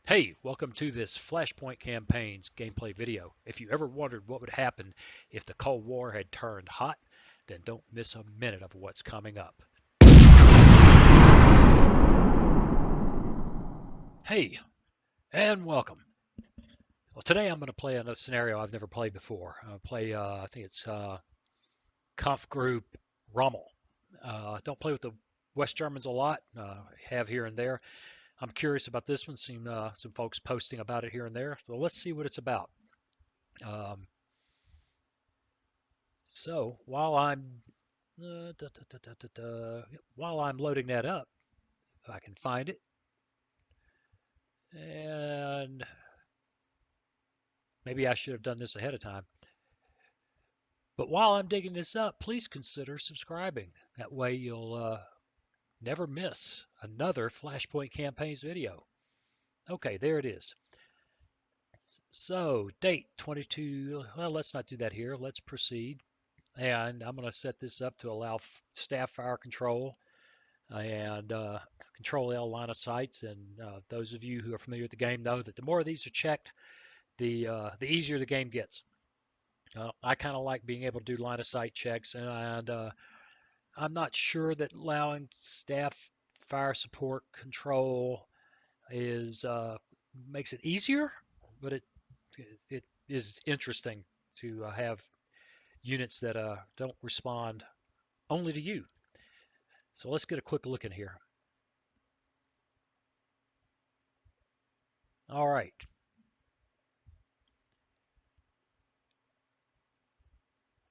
Hey, welcome to this Flashpoint campaign's gameplay video. If you ever wondered what would happen if the Cold War had turned hot, then don't miss a minute of what's coming up. Hey, and welcome. Well, today I'm going to play another scenario I've never played before. I'm going to play, I think it's Kampfgruppe Rommel. Don't play with the West Germans a lot, have here and there. I'm curious about this one, seen some folks posting about it here and there, so let's see what it's about. Um, So while I'm loading that up, if I can find it, and maybe I should have done this ahead of time. But while I'm digging this up, please consider subscribing. That way you'll never miss another Flashpoint Campaigns video. Okay, there it is. So date 22. Well, let's not do that here. Let's proceed. And I'm going to set this up to allow staff fire control and control L line of sights. And those of you who are familiar with the game know that the more of these are checked, the easier the game gets. I kind of like being able to do line of sight checks, and I'm not sure that allowing staff fire support control is makes it easier, but it is interesting to have units that don't respond only to you. So let's get a quick look in here. All right.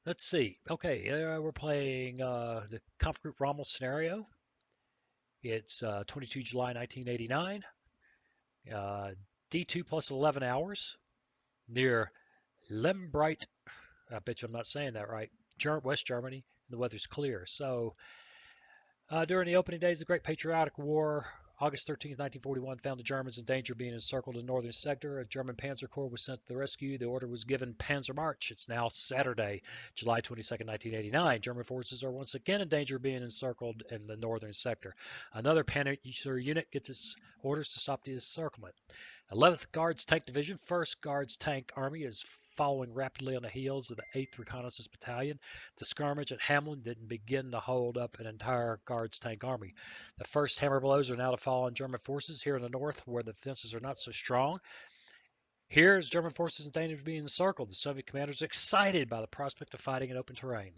Let's see. Okay, we're playing the Kampfgruppe Rommel scenario. It's 22 July 1989. Uh, D2 plus 11 hours near Lembright. I bet you I'm not saying that right. West Germany. The weather's clear. So during the opening days of the Great Patriotic War, August 13th, 1941, found the Germans in danger of being encircled in the northern sector. A German Panzer Corps was sent to the rescue. The order was given Panzer March. It's now Saturday, July 22nd, 1989. German forces are once again in danger of being encircled in the northern sector. Another Panzer unit gets its orders to stop the encirclement. 11th Guards Tank Division, 1st Guards Tank Army is following rapidly on the heels of the 8th Reconnaissance Battalion. The skirmish at Hamelin didn't begin to hold up an entire Guards Tank Army. The first hammer blows are now to fall on German forces here in the north where the defenses are not so strong. Here, as German forces in danger of being encircled, the Soviet commanders are excited by the prospect of fighting in open terrain.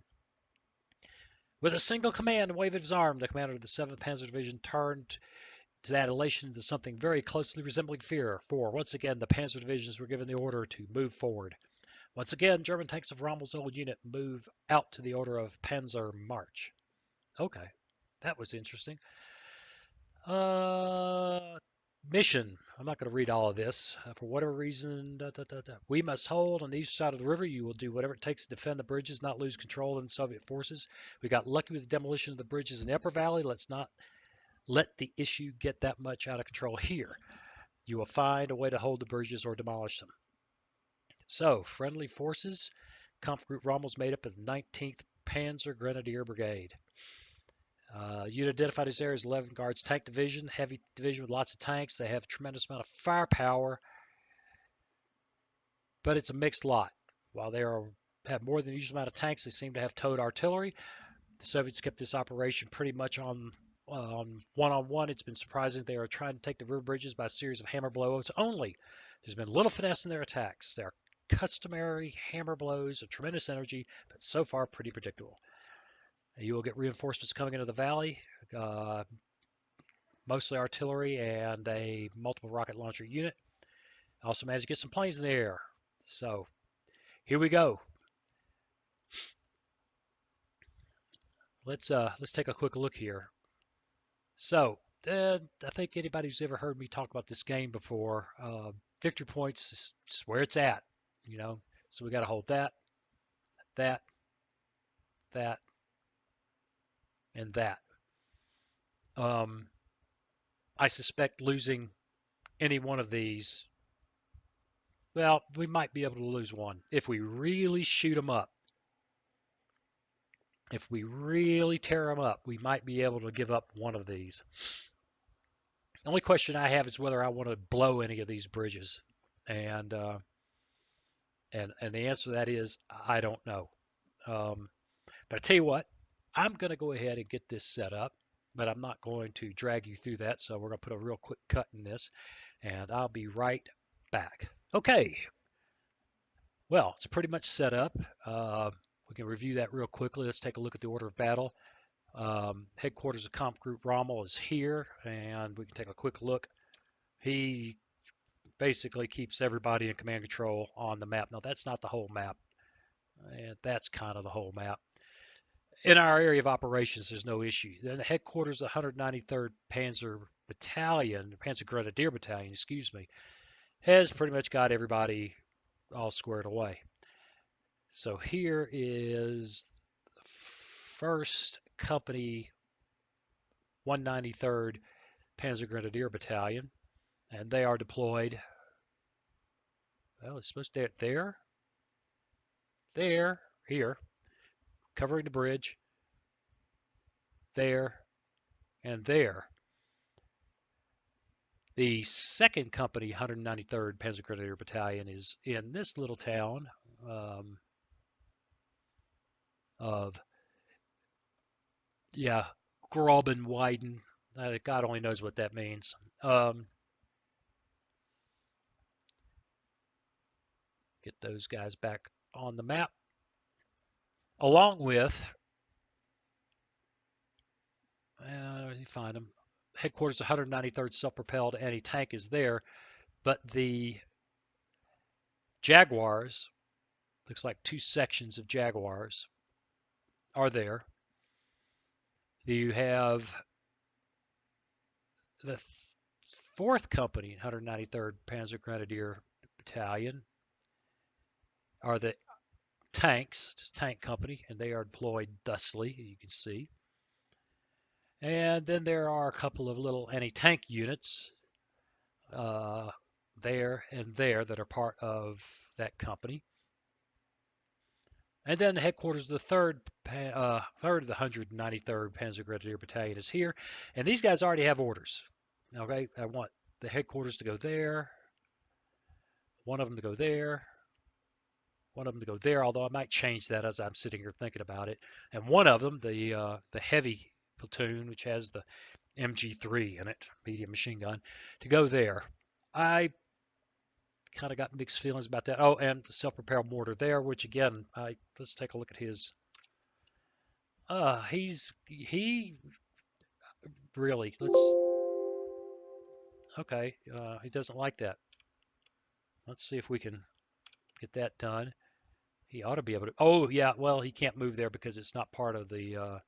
With a single command and wave of his arm, the commander of the 7th Panzer Division turned to that elation to something very closely resembling fear, for once again the Panzer Divisions were given the order to move forward. Once again, German tanks of Rommel's old unit move out to the order of Panzer March. Okay, that was interesting. Uh, Mission. I'm not going to read all of this. For whatever reason, we must hold on the east side of the river. You will do whatever it takes to defend the bridges, not lose control of the Soviet forces. We got lucky with the demolition of the bridges in the upper valley. Let's not let the issue get that much out of control here. You will find a way to hold the bridges or demolish them. So, friendly forces. Kampfgruppe Rommel is made up of the 19th Panzer Grenadier Brigade. Unit identified as areas 11 Guards Tank Division, heavy division with lots of tanks. They have a tremendous amount of firepower, but it's a mixed lot. While they have more than the usual amount of tanks, they seem to have towed artillery. The Soviets kept this operation pretty much on one-on-one. It's been surprising they are trying to take the river bridges by a series of hammer blows only. There's been little finesse in their attacks. They are customary hammer blows of tremendous energy, but so far pretty predictable. You will get reinforcements coming into the valley, mostly artillery and a multiple rocket launcher unit. Also managed to get some planes in the air. So here we go. Let's take a quick look here. So I think anybody who's ever heard me talk about this game before, victory points is just where it's at, you know. So we got to hold that, that, that, and that. Um, I suspect losing any one of these, well, we might be able to lose one if we really shoot them up. If we really tear them up, we might be able to give up one of these. The only question I have is whether I want to blow any of these bridges, and and the answer to that is I don't know. Um, but I tell you what, I'm going to go ahead and get this set up, but I'm not going to drag you through that. So we're going to put a real quick cut in this, and I'll be right back. Okay, well, it's pretty much set up. We can review that real quickly. Let's take a look at the order of battle. Headquarters of Kampfgruppe Rommel is here, and we can take a quick look. He basically keeps everybody in command control on the map. Now, that's not the whole map, and that's kind of the whole map. In our area of operations, there's no issue. Then the headquarters of 193rd Panzer Battalion, Panzer Grenadier Battalion, excuse me, has pretty much got everybody all squared away. So here is the 1st Company 193rd Panzer Grenadier Battalion, and they are deployed. Well, it's supposed to be there, here, covering the bridge, there, and there. The 2nd Company 193rd Panzer Grenadier Battalion is in this little town of, Grabenweiden. God only knows what that means. Get those guys back on the map. Along with, you find them, headquarters of 193rd Self-Propelled Anti-Tank is there, but the Jaguars, looks like 2 sections of Jaguars, are there. You have the 4th Company, 193rd Panzer Grenadier Battalion, are the tanks, it's a tank company, and they are deployed thusly, you can see. And then there are a couple of little anti-tank units there and there that are part of that company. And then the headquarters of the 3rd of the 193rd Panzer Grenadier Battalion is here. And these guys already have orders. Okay, I want the headquarters to go there, one of them to go there, one of them to go there, although I might change that as I'm sitting here thinking about it. And one of them, the heavy platoon, which has the MG3 in it, medium machine gun, to go there. I kind of got mixed feelings about that. Oh, and the self-propelled mortar there, which again, let's take a look at his. He really, okay, he doesn't like that. Let's see if we can get that done. He ought to be able to. Oh, yeah, well, he can't move there because it's not part of the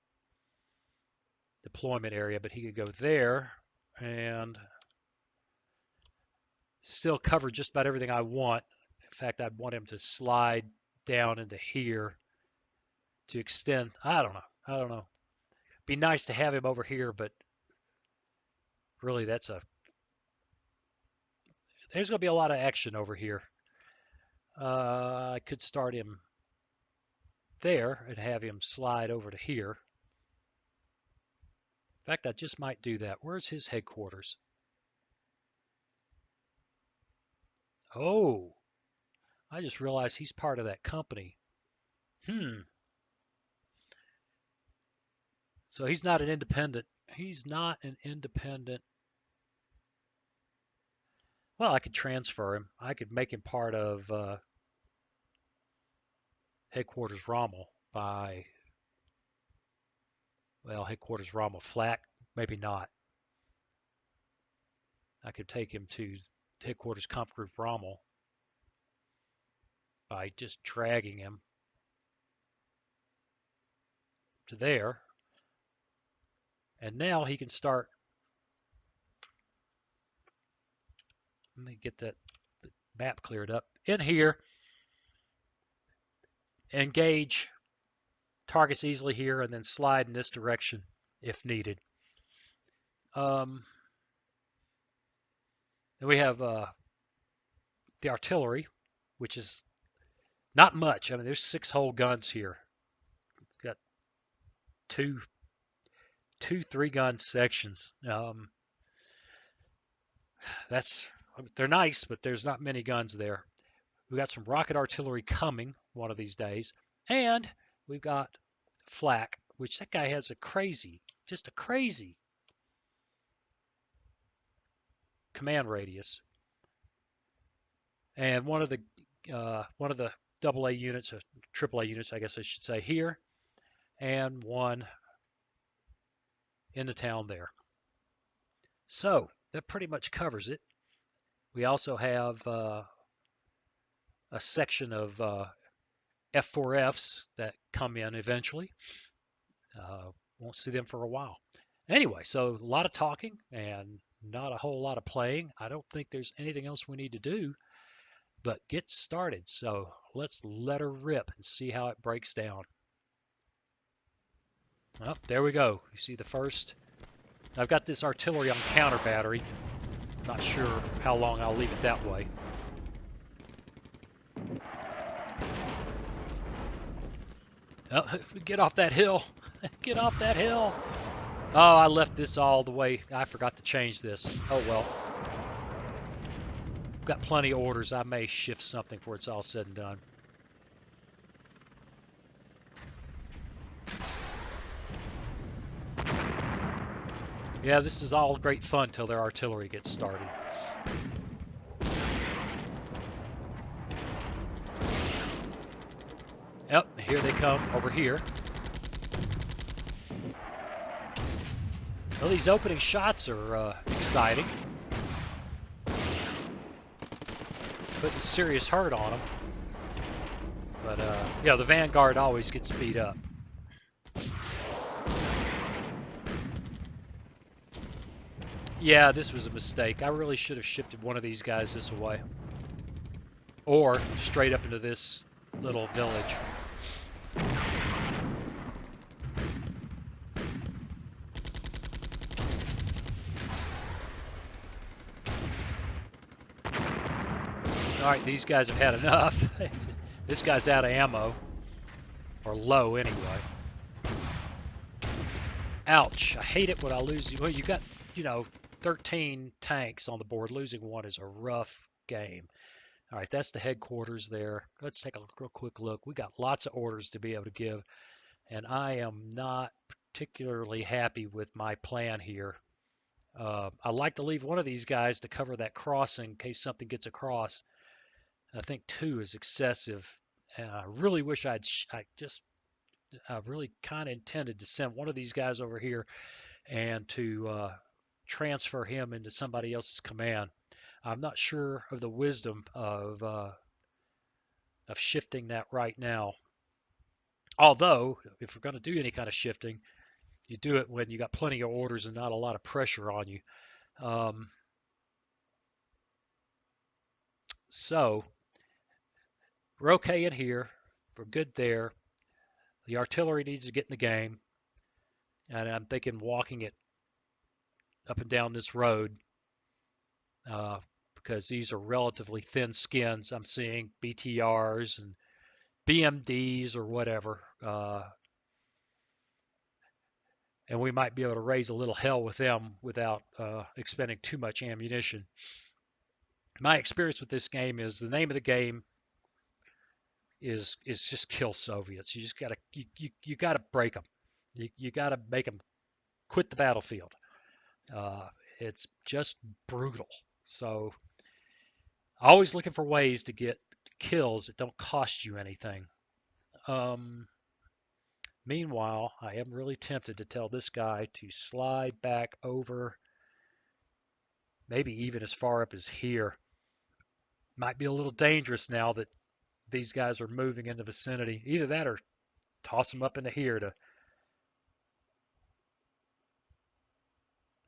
deployment area, but he could go there and still cover just about everything I want. In fact, I'd want him to slide down into here to extend. I don't know. Be nice to have him over here, but really there's going to be a lot of action over here. I could start him there and have him slide over to here. In fact, I just might do that. Where's his headquarters? Oh, I just realized he's part of that company. So he's not an independent. He's not an independent. Well, I could transfer him. I could make him part of headquarters Rommel by, well, headquarters Rommel flat. Maybe not. I could take him to headquarters Kampfgruppe Rommel by just dragging him to there. And now he can start. Let me get the map cleared up. In here, engage targets easily here and then slide in this direction if needed. Then we have the artillery, which is not much. I mean, there's 6 whole guns here. It's got two 3-gun sections. they're nice, but there's not many guns there. We got some rocket artillery coming one of these days, and we've got flak, which that guy has just a crazy command radius. And one of the AA units, or AAA units, I guess I should say, here, and one in the town there. So that pretty much covers it. We also have a section of F4Fs that come in eventually. Won't see them for a while. Anyway, so a lot of talking and not a whole lot of playing. I don't think there's anything else we need to do but get started. So let's let her rip and see how it breaks down. Well, there we go. You see the first. I've got this artillery on counter battery. Not sure how long I'll leave it that way. Oh, get off that hill. Get off that hill. Oh, I left this all the way. I forgot to change this. Oh, well. Got plenty of orders. I may shift something before it's all said and done. Yeah, this is all great fun till their artillery gets started. Yep, here they come over here. Well, these opening shots are exciting. Putting serious hurt on them. But, yeah, the Vanguard always gets beat up. Yeah, this was a mistake. I really should have shifted one of these guys this way. Or straight up into this little village. Alright, these guys have had enough. This guy's out of ammo. Or low, anyway. Ouch. I hate it when I lose. Well, you got, 13 tanks on the board. Losing one is a rough game. All right, that's the headquarters there. Let's take a real quick look. We got lots of orders to be able to give, and I am not particularly happy with my plan here. I like to leave one of these guys to cover that crossing in case something gets across. I think two is excessive, and I really wish I really kind of intended to send one of these guys over here and to transfer him into somebody else's command. I'm not sure of the wisdom of shifting that right now. Although, if we're going to do any kind of shifting, you do it when you got plenty of orders and not a lot of pressure on you. So we're okay in here. We're good there. The artillery needs to get in the game. And I'm thinking walking it up and down this road because these are relatively thin skins. I'm seeing BTRs and BMDs or whatever. And we might be able to raise a little hell with them without expending too much ammunition. My experience with this game is the name of the game is just kill Soviets. You just gotta you gotta break them. You gotta make them quit the battlefield. It's just brutal. So always looking for ways to get kills that don't cost you anything. Meanwhile, I am really tempted to tell this guy to slide back over, maybe even as far up as here. Might be a little dangerous now that these guys are moving in the vicinity. Either that or toss them up into here to.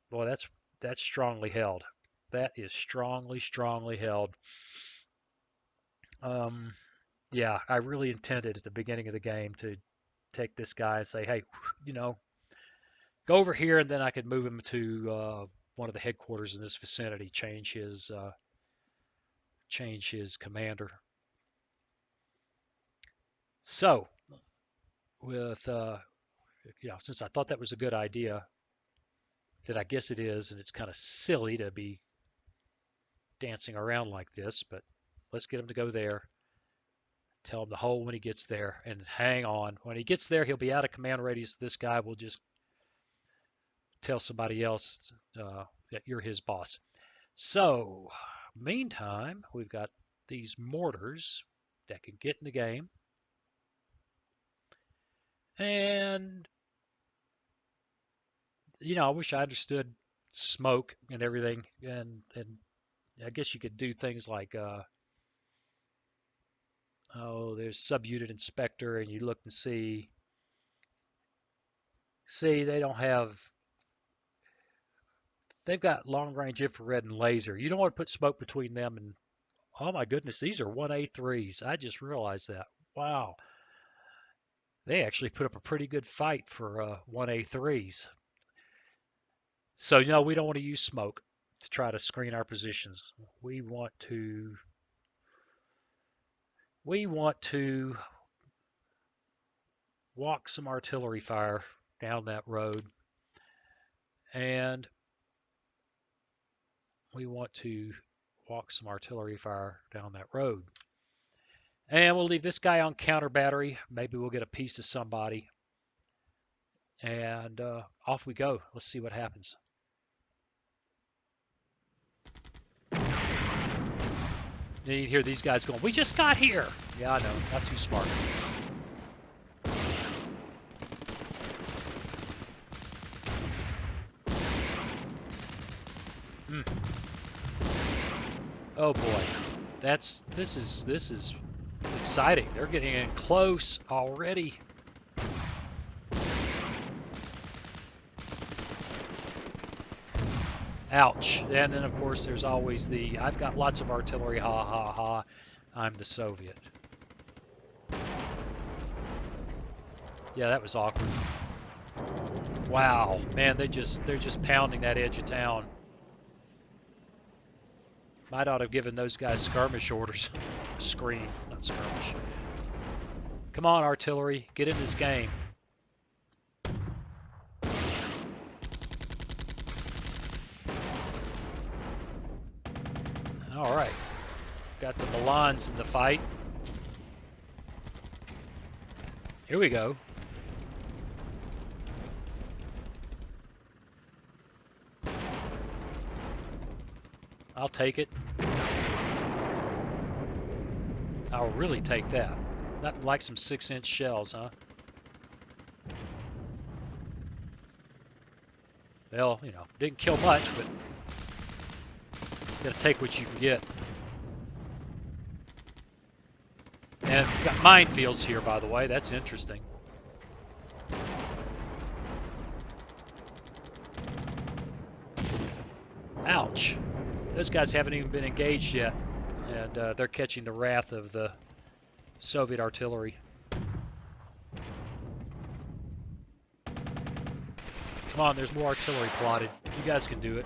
Boy, that's strongly held. That is strongly held. Yeah, I really intended at the beginning of the game to take this guy and say, hey, go over here, and then I could move him to one of the headquarters in this vicinity, change his commander. So, with since I thought that was a good idea, that I guess it is, and it's kind of silly to be dancing around like this, but let's get him to go there. Tell him to hold when he gets there and hang on. When he gets there, he'll be out of command radius. This guy will just tell somebody else that you're his boss. So, meantime, we've got these mortars that can get in the game. And, I wish I understood smoke and everything. And I guess you could do things like, there's subunit inspector, and you look and see. See, they've got long range infrared and laser. You don't want to put smoke between them and, oh my goodness, these are 1A3s. I just realized that. Wow. They actually put up a pretty good fight for 1A3s. So, we don't want to use smoke to try to screen our positions. We want to walk some artillery fire down that road, and we want to walk some artillery fire down that road. And we'll leave this guy on counter battery. Maybe we'll get a piece of somebody. And off we go. Let's see what happens. You hear these guys going, we just got here. Yeah, I know. Not too smart. Oh boy. This is exciting. They're getting in close already. Ouch. And then of course there's always the I've got lots of artillery, ha ha ha. I'm the Soviet. Yeah, that was awkward. Wow, man, they're just pounding that edge of town. Might ought to have given those guys skirmish orders. Screen, not skirmish. Come on, artillery, get in this game. All right, got the Milans in the fight. Here we go. I'll take it. I'll really take that. Nothing like some 6-inch shells, huh? Well, didn't kill much, but you gotta take what you can get. And we've got minefields here, by the way. That's interesting. Ouch. Those guys haven't even been engaged yet, and they're catching the wrath of the Soviet artillery. Come on, there's more artillery plotted. You guys can do it.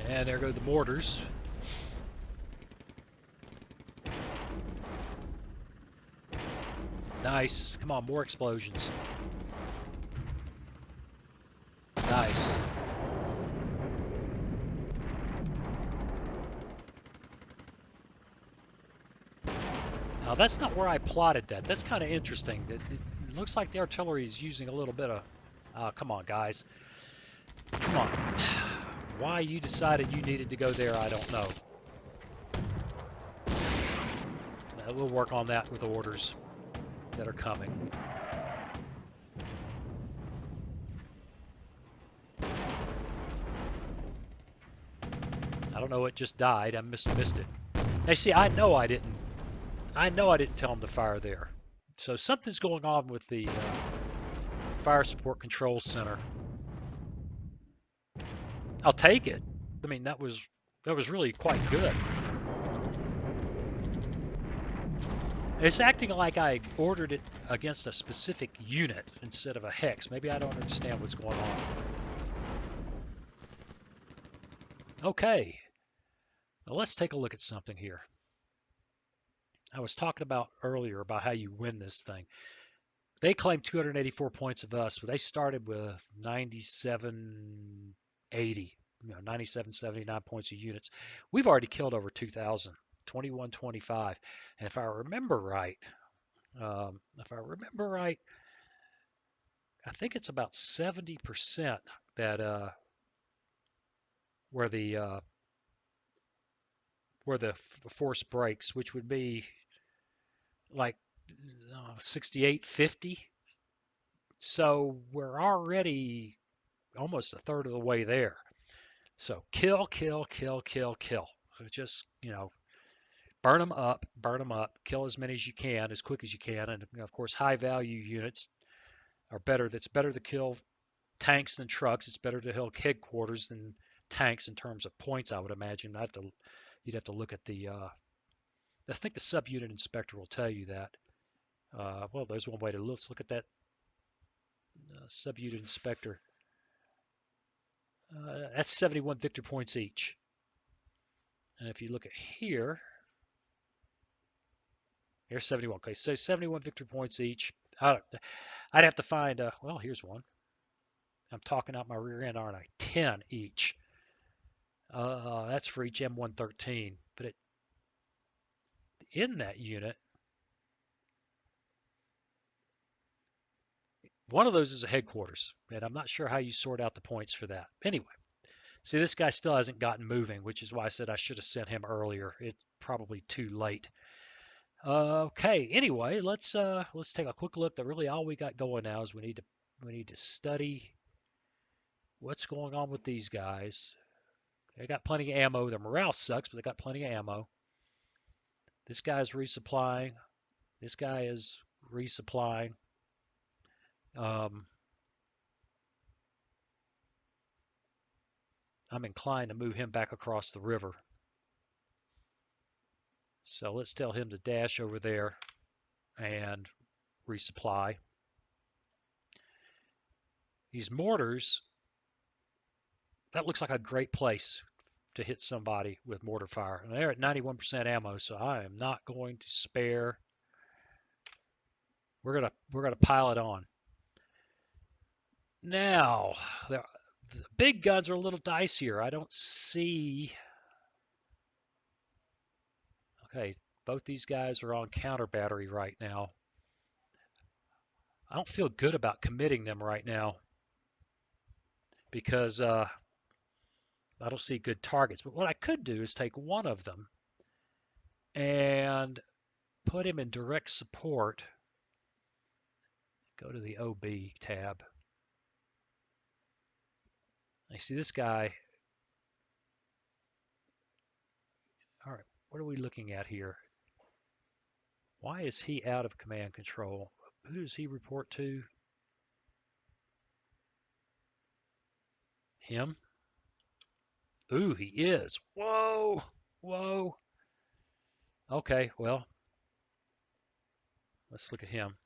And there go the mortars. Nice. Come on, more explosions. Nice. Now that's not where I plotted that. That's kind of interesting. It looks like the artillery is using a little bit of... come on, guys. Come on. Why you decided you needed to go there, I don't know. We'll work on that with orders that are coming. I don't know what just died. I missed it. Now see, I know I didn't tell him to fire there. So something's going on with the Fire Support Control Center. I'll take it. I mean, that was really quite good. It's acting like I ordered it against a specific unit instead of a hex. Maybe I don't understand what's going on. Okay. Now let's take a look at something here. I was talking about earlier about how you win this thing. They claimed 284 points of us, but they started with 9780, 9779 points of units. We've already killed over 2,000, 2125. And if I remember right, I think it's about 70% that where the uh, where the force breaks, which would be like 6850. So we're already almost a third of the way there. So kill, kill, kill, kill, kill. Just, burn them up, kill as many as you can, as quick as you can. And of course, high value units are better. That's better to kill tanks than trucks. It's better to kill headquarters than tanks in terms of points, I would imagine. You'd have to look at I think the subunit inspector will tell you that. Well, there's one way to look. Let's look at that subunit inspector. That's 71 victor points each. And if you look at here, here's 71. Okay, so 71 victor points each. I'd have to find, well, here's one. I'm talking out my rear end, aren't I? 10 each. That's for each M113. But in that unit, one of those is a headquarters. And I'm not sure how you sort out the points for that. Anyway, see, this guy still hasn't gotten moving, which is why I said I should have sent him earlier. It's probably too late. Okay. Anyway, let's take a quick look. That really all we got going now is we need to study what's going on with these guys. They got plenty of ammo. Their morale sucks, but they got plenty of ammo. This guy's resupplying. This guy is resupplying. I'm inclined to move him back across the river. So let's tell him to dash over there and resupply. These mortars, that looks like a great place to hit somebody with mortar fire. And they're at 91% ammo, so I am not going to spare. We're gonna pile it on. Now, the big guns are a little dicier. I don't see. Okay, both these guys are on counter battery right now. I don't feel good about committing them right now because I don't see good targets. But what I could do is take one of them and put him in direct support. Go to the OB tab. I see this guy. All right, what are we looking at here? Why is he out of command control? Who does he report to? Him? Ooh, he is. Whoa, whoa. Okay, well, let's look at him.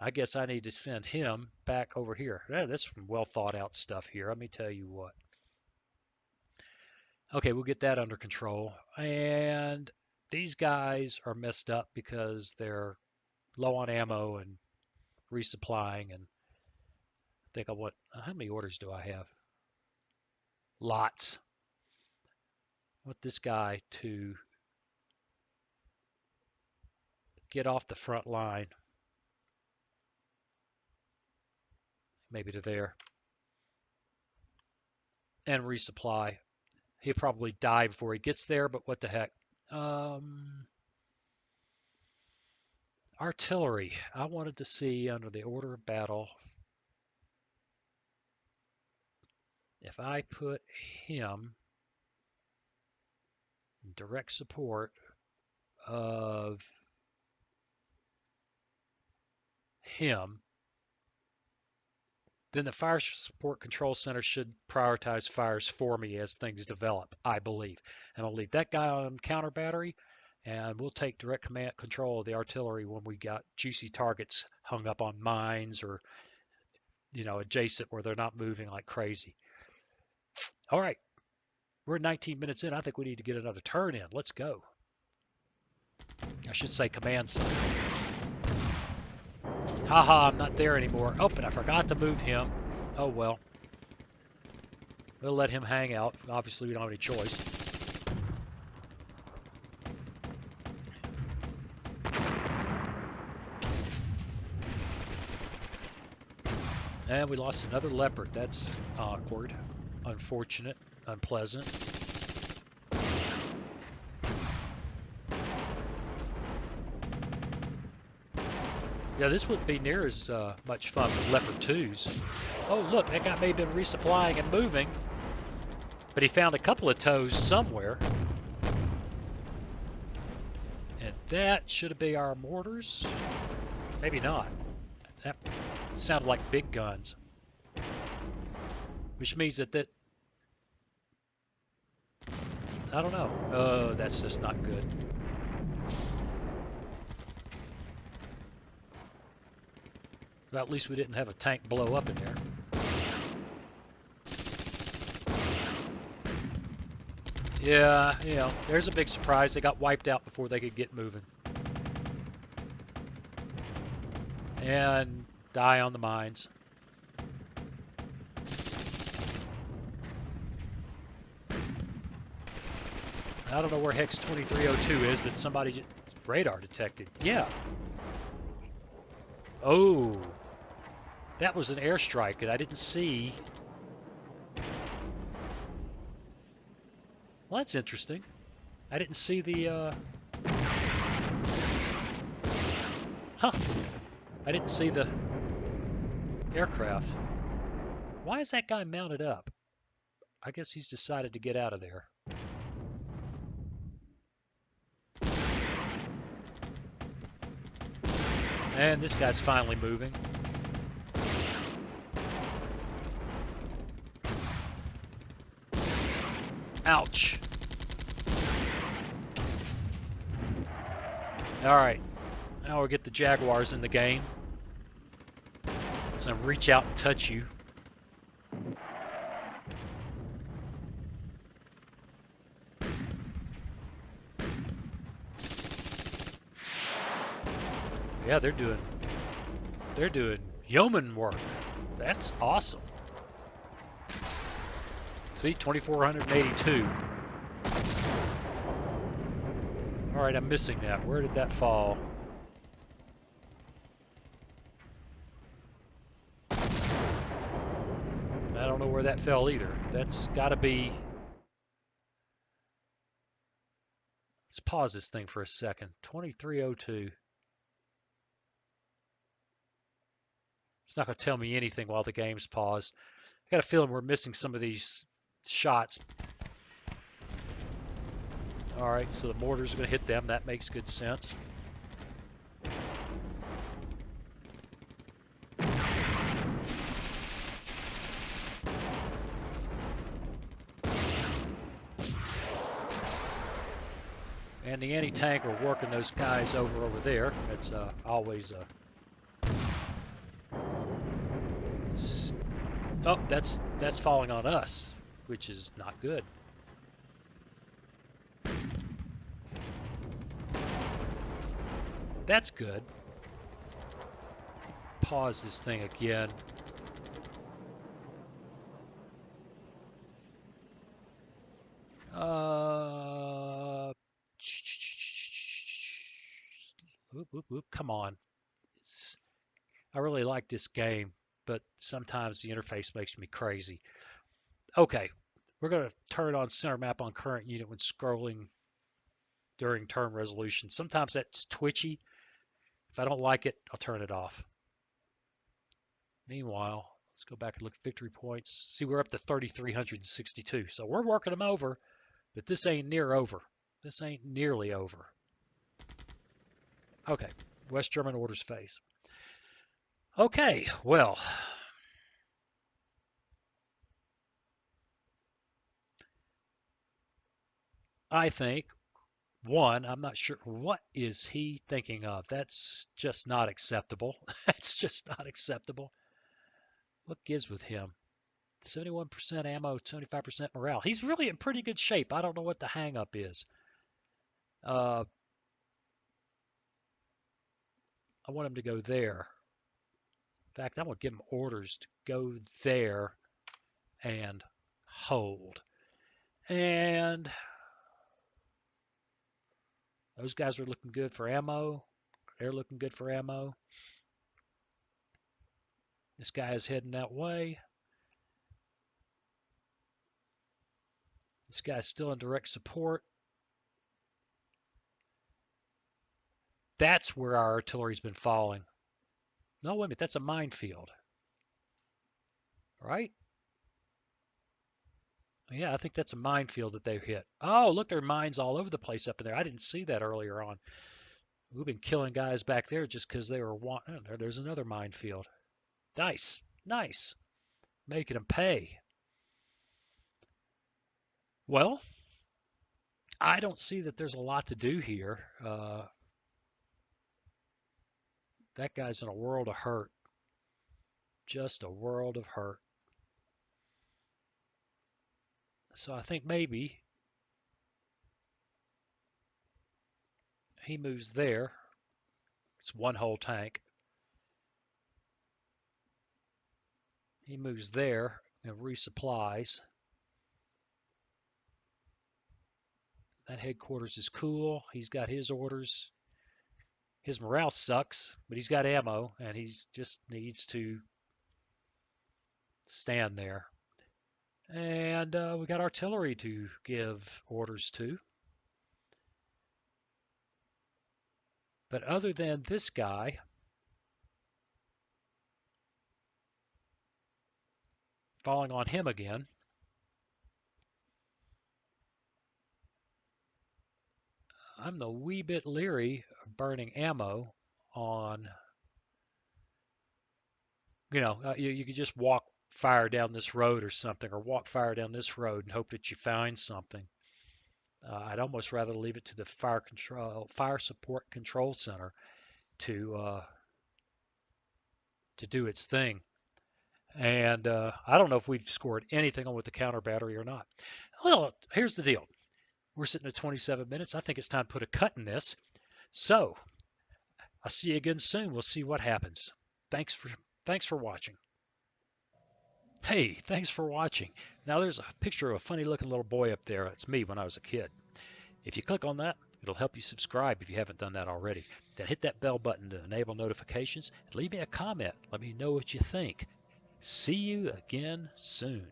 I guess I need to send him back over here. Yeah, that's some well thought out stuff here. Let me tell you what. Okay, we'll get that under control. And these guys are messed up because they're low on ammo and resupplying. And I think I want, how many orders do I have? Lots. I want this guy to get off the front line. Maybe to there. And resupply. He'll probably die before he gets there, but what the heck. Artillery. I wanted to see under the order of battle if I put him in direct support of him, then the Fire Support Control Center should prioritize fires for me as things develop, I believe. And I'll leave that guy on counter battery, and we'll take direct command control of the artillery when we got juicy targets hung up on mines or, adjacent where they're not moving like crazy. All right, we're 19 minutes in. I think we need to get another turn in. Let's go. I should say command center. Haha, I'm not there anymore. Oh, but I forgot to move him. Oh well. We'll let him hang out. Obviously, we don't have any choice. And we lost another leopard. That's awkward, unfortunate, unpleasant. Yeah, this wouldn't be near as much fun with Leopard 2s. Oh, look, that guy may have been resupplying and moving, but he found a couple of toes somewhere. And that should be our mortars. Maybe not. That sounded like big guns, which means that I don't know. Oh, that's just not good. Well, at least we didn't have a tank blow up in there. Yeah, you know, there's a big surprise. They got wiped out before they could get moving. And die on the mines. I don't know where Hex 2302 is, but somebody radar detected. Yeah. Oh, that was an airstrike that I didn't see. Well, that's interesting. I didn't see the, huh. I didn't see the aircraft. Why is that guy mounted up? I guess he's decided to get out of there. And this guy's finally moving. Ouch. All right. Now we'll get the Jaguars in the game. So reach out and touch you. Yeah, they're doing yeoman work. That's awesome. See, 2,482. All right, I'm missing that. Where did that fall? I don't know where that fell either. That's got to be... Let's pause this thing for a second. 2302. It's not going to tell me anything while the game's paused. I got a feeling we're missing some of these shots. All right, so the mortars are going to hit them. That makes good sense. And the anti-tank are working those guys over there. That's always a... Oh, that's falling on us, which is not good. That's good. Pause this thing again. Whoop, whoop, whoop. Come on. I really like this game, but sometimes the interface makes me crazy. Okay, we're going to turn on center map on current unit when scrolling during turn resolution. Sometimes that's twitchy. If I don't like it, I'll turn it off. Meanwhile, let's go back and look at victory points. See, we're up to 3,362. So we're working them over, but this ain't near over. This ain't nearly over. Okay, West German orders phase. Okay, well, I think, one, I'm not sure what is he thinking of. That's just not acceptable. That's just not acceptable. What gives with him? 71% ammo, 75% morale. He's really in pretty good shape. I don't know what the hang up is. I want him to go there. In fact, I'm going to give them orders to go there and hold. And those guys are looking good for ammo. They're looking good for ammo. This guy is heading that way. This guy's still in direct support. That's where our artillery's been falling. No, wait a minute, that's a minefield, right? Yeah, I think that's a minefield that they've hit. Oh, look, there are mines all over the place up in there. I didn't see that earlier on. We've been killing guys back there just because they were wanting. Oh, there's another minefield. Nice, nice. Making them pay. Well, I don't see that there's a lot to do here. That guy's in a world of hurt. Just a world of hurt. So I think maybe he moves there. It's one whole tank. He moves there and resupplies. That headquarters is cool. He's got his orders. His morale sucks, but he's got ammo, and he just needs to stand there. And we got artillery to give orders to. But other than this guy, falling on him again, I'm a wee bit leery of burning ammo on, you could just walk fire down this road or something, or walk fire down this road and hope that you find something. I'd almost rather leave it to the fire support control center to do its thing. And I don't know if we've scored anything on with the counter battery or not. Well, here's the deal. We're sitting at 27 minutes. I think it's time to put a cut in this. So I'll see you again soon. We'll see what happens. Thanks for watching. Hey, thanks for watching. Now there's a picture of a funny looking little boy up there. That's me when I was a kid. If you click on that, it'll help you subscribe if you haven't done that already. Then hit that bell button to enable notifications and leave me a comment. Let me know what you think. See you again soon.